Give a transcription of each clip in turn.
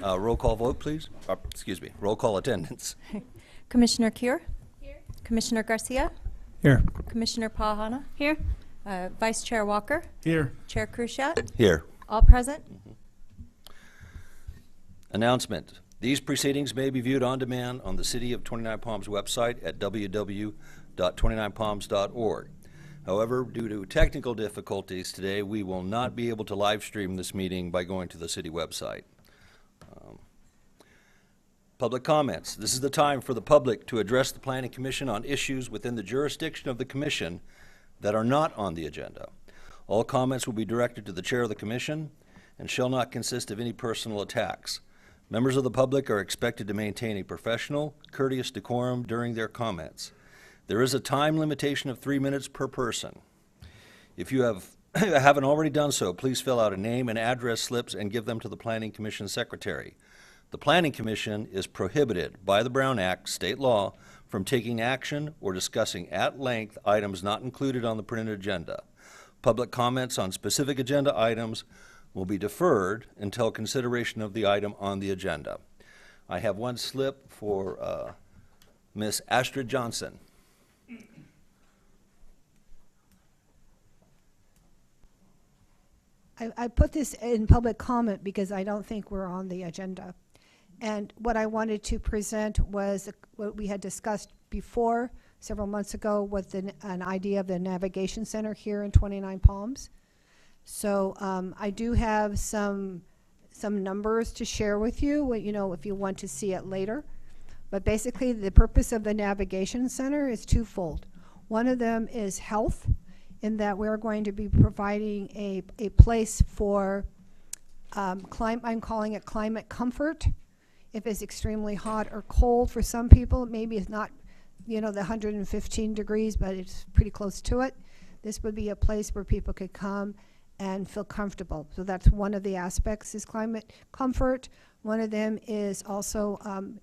Roll call vote, please. Excuse me, roll call attendance. Commissioner Kier? Here. Commissioner Garcia? Here. Commissioner Pahana? Here. Vice Chair Walker? Here. Chair Krushat? Here. All present? Announcement. These proceedings may be viewed on demand on the City of 29 Palms website at www.29palms.org. However, due to technical difficulties today, we will not be able to live stream this meeting by going to the city website. Public comments. This is the time for the public to address the Planning Commission on issues within the jurisdiction of the Commission that are not on the agenda. All comments will be directed to the Chair of the Commission and shall not consist of any personal attacks. Members of the public are expected to maintain a professional, courteous decorum during their comments. There is a time limitation of 3 minutes per person. If you haven't already done so, please fill out a name and address slips and give them to the Planning Commission Secretary. The Planning Commission is prohibited by the Brown Act, state law, from taking action or discussing at length items not included on the printed agenda. Public comments on specific agenda items will be deferred until consideration of the item on the agenda. I have one slip for Ms. Astrid Johnson. I put this in public comment because I don't think we're on the agenda. And what I wanted to present was what we had discussed before, several months ago, with an idea of the navigation center here in 29 Palms. So I do have some numbers to share with you, you know, if you want to see it later. But basically, the purpose of the navigation center is twofold. One of them is health, in that we're going to be providing a place for I'm calling it climate comfort. If it's extremely hot or cold for some people, maybe it's not, you know, the 115 degrees, but it's pretty close to it. This would be a place where people could come and feel comfortable. So that's one of the aspects, is climate comfort. One of them is also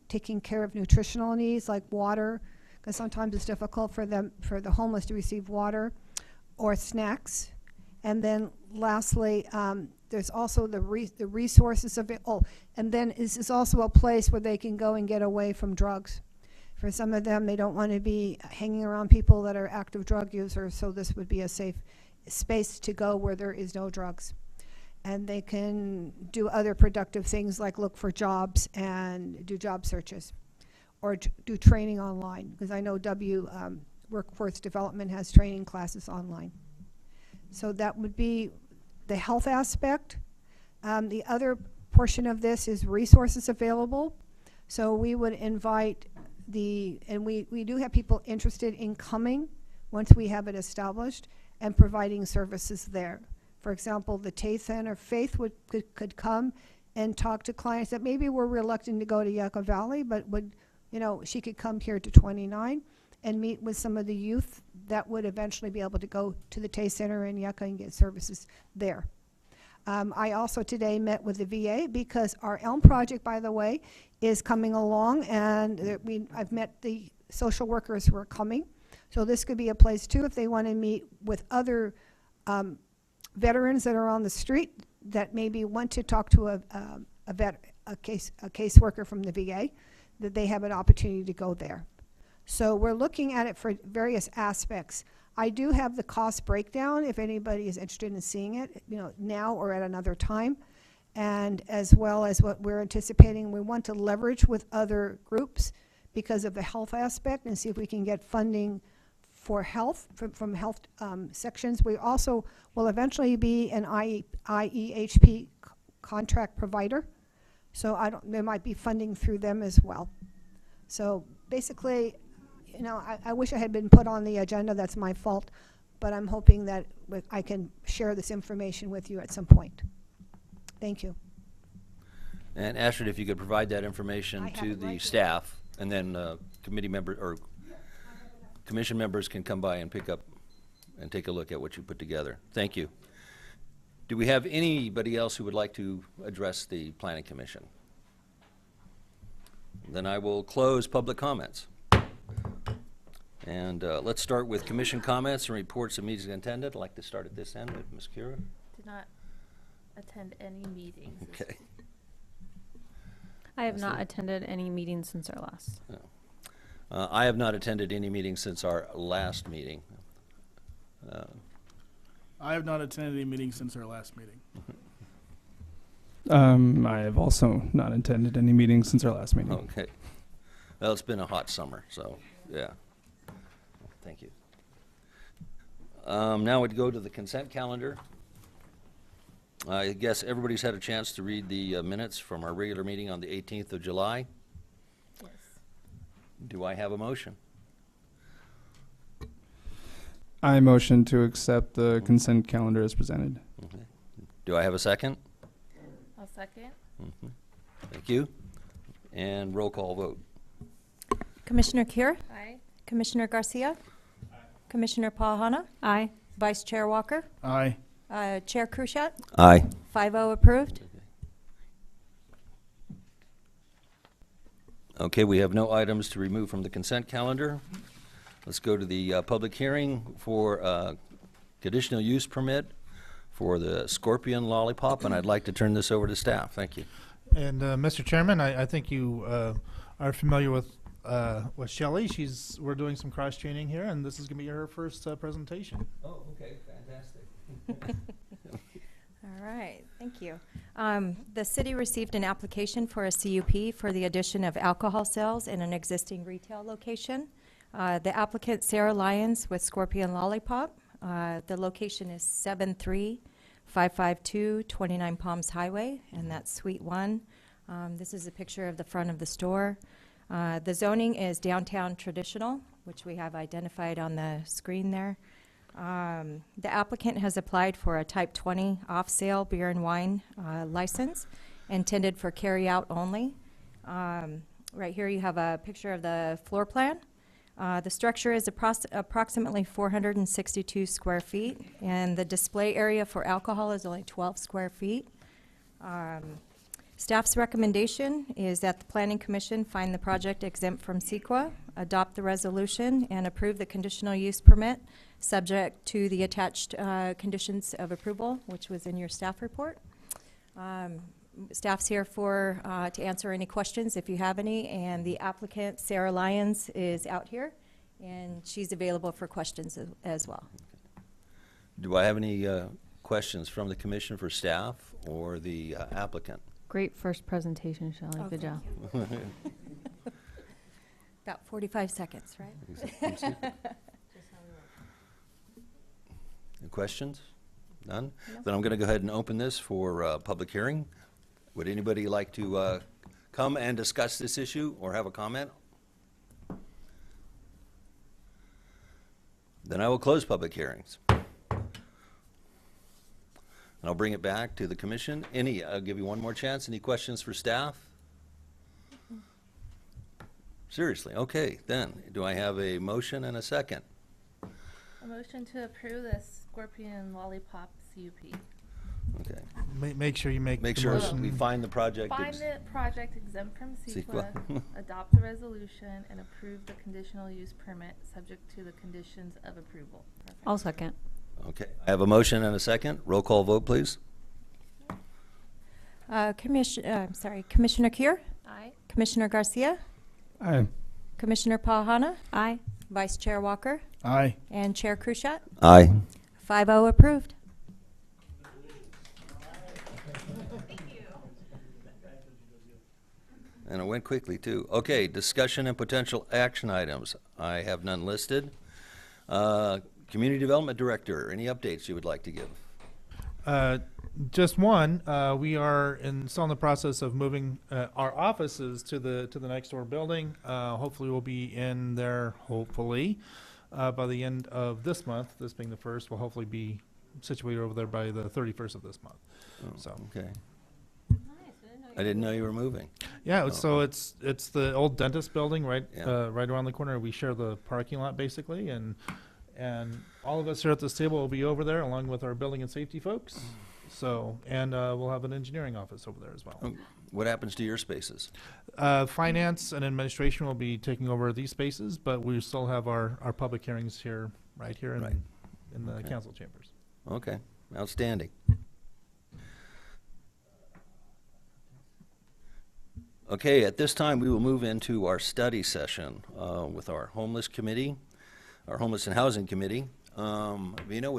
taking care of nutritional needs like water, because sometimes it's difficult for the homeless to receive water or snacks. And then lastly, there's also the resources of it. Oh, and then this is also a place where they can go and get away from drugs. For some of them, they don't want to be hanging around people that are active drug users, so this would be a safe space to go where there is no drugs. And they can do other productive things like look for jobs and do job searches, or do training online, because I know Workforce Development has training classes online. So that would be the health aspect. The other portion of this is resources available. So we would invite and we do have people interested in coming once we have it established and providing services there. For example, the Tay Center, Faith could come and talk to clients that maybe were reluctant to go to Yucca Valley, but she could come here to 29 and meet with some of the youth that would eventually be able to go to the Tay Center in Yucca and get services there. I also today met with the VA because our Elm project, by the way, is coming along, and I've met the social workers who are coming. So this could be a place too if they want to meet with other veterans that are on the street that maybe want to talk to a caseworker from the VA, that they have an opportunity to go there. So we're looking at it for various aspects. I do have the cost breakdown if anybody is interested in seeing it, now or at another time, and as well as what we're anticipating. We want to leverage with other groups because of the health aspect and see if we can get funding for health from health sections. We also will eventually be an IEHP contract provider, so there might be funding through them as well. So basically, I wish I had been put on the agenda. That's my fault, but I'm hoping that I can share this information with you at some point. Thank you. And Astrid, if you could provide that information to the staff, and then committee members or commission members can come by and pick up and take a look at what you put together. Thank you. Do we have anybody else who would like to address the Planning Commission? Then I will close public comments. And let's start with commission comments and reports of meetings attended. I'd like to start at this end with Ms. Kira. Did not attend any meetings. Okay. I have not attended any meetings since our last. I have not attended any meetings since our last meeting. I have not attended any meetings since our last meeting. I have also not attended any meetings since our last meeting. Okay. Well, it's been a hot summer, so, yeah. Thank you. Now we'd go to the consent calendar. I guess everybody's had a chance to read the minutes from our regular meeting on the 18th of July. Yes. Do I have a motion? I motion to accept the consent calendar as presented. Okay. Do I have a second? I'll second. Thank you. And roll call vote. Commissioner Kier? Aye. Commissioner Garcia? Commissioner Pahana? Aye. Vice Chair Walker? Aye. Chair Krushat? Aye. 5-0 approved. Okay, we have no items to remove from the consent calendar. Let's go to the public hearing for conditional use permit for the Scorpion Lollipop, and I'd like to turn this over to staff. Thank you. And Mr. Chairman, I think you are familiar with Shelley. We're doing some cross training here, and this is going to be her first presentation. Oh, okay, fantastic. All right, thank you. The city received an application for a CUP for the addition of alcohol sales in an existing retail location. The applicant, Sarah Lyons with Scorpion Lollipop. The location is 73552 29 Palms Highway, and that's Suite 1. This is a picture of the front of the store. The zoning is downtown traditional, which we have identified on the screen there. The applicant has applied for a Type 20 off-sale beer and wine license intended for carry-out only. Right here you have a picture of the floor plan. The structure is approximately 462 square feet, and the display area for alcohol is only 12 square feet. Staff's recommendation is that the Planning Commission find the project exempt from CEQA, adopt the resolution, and approve the conditional use permit, subject to the attached conditions of approval, which was in your staff report. Staff's here to answer any questions if you have any, and the applicant, Sarah Lyons, is out here, and she's available for questions as well. Do I have any questions from the commission for staff or the applicant? Great first presentation, Shelley. Oh, Good job. About 45 seconds, right? Any questions? None? Then I'm going to go ahead and open this for public hearing. Would anybody like to come and discuss this issue or have a comment? Then I will close public hearings. And I'll bring it back to the commission. I'll give you one more chance. Any questions for staff? Seriously? Okay, then. Do I have a motion and a second? A motion to approve the Scorpion Lollipop CUP. Okay. Make sure you make Make the sure motion. we find the project. Find the project exempt from CEQA, CEQA. adopt the resolution, and approve the conditional use permit subject to the conditions of approval. Perfect. I'll second. Okay. I have a motion and a second. Roll call vote, please. Commissioner Kier? Aye. Commissioner Garcia? Aye. Commissioner Pahana? Aye. Vice Chair Walker? Aye. And Chair Krushat? Aye. 5-0 approved. And it went quickly, too. Okay, discussion and potential action items. I have none listed. Community Development Director, any updates you would like to give? Just one. We are still in the process of moving our offices to the next door building. Hopefully, we'll be in there. Hopefully, by the end of this month. This being the first, we'll hopefully be situated over there by the 31st of this month. Oh, So. okay. I didn't know you were moving. Yeah, Oh. so it's the old dentist building right Yeah. right around the corner. We share the parking lot basically, and all of us here at this table will be over there along with our building and safety folks. So we'll have an engineering office over there as well. What happens to your spaces? Finance and administration will be taking over these spaces, but we still have our public hearings here right here Right. in the Okay. council chambers. Okay, outstanding. Okay, at this time, we will move into our study session with our homeless committee, our homeless and housing committee. Vina,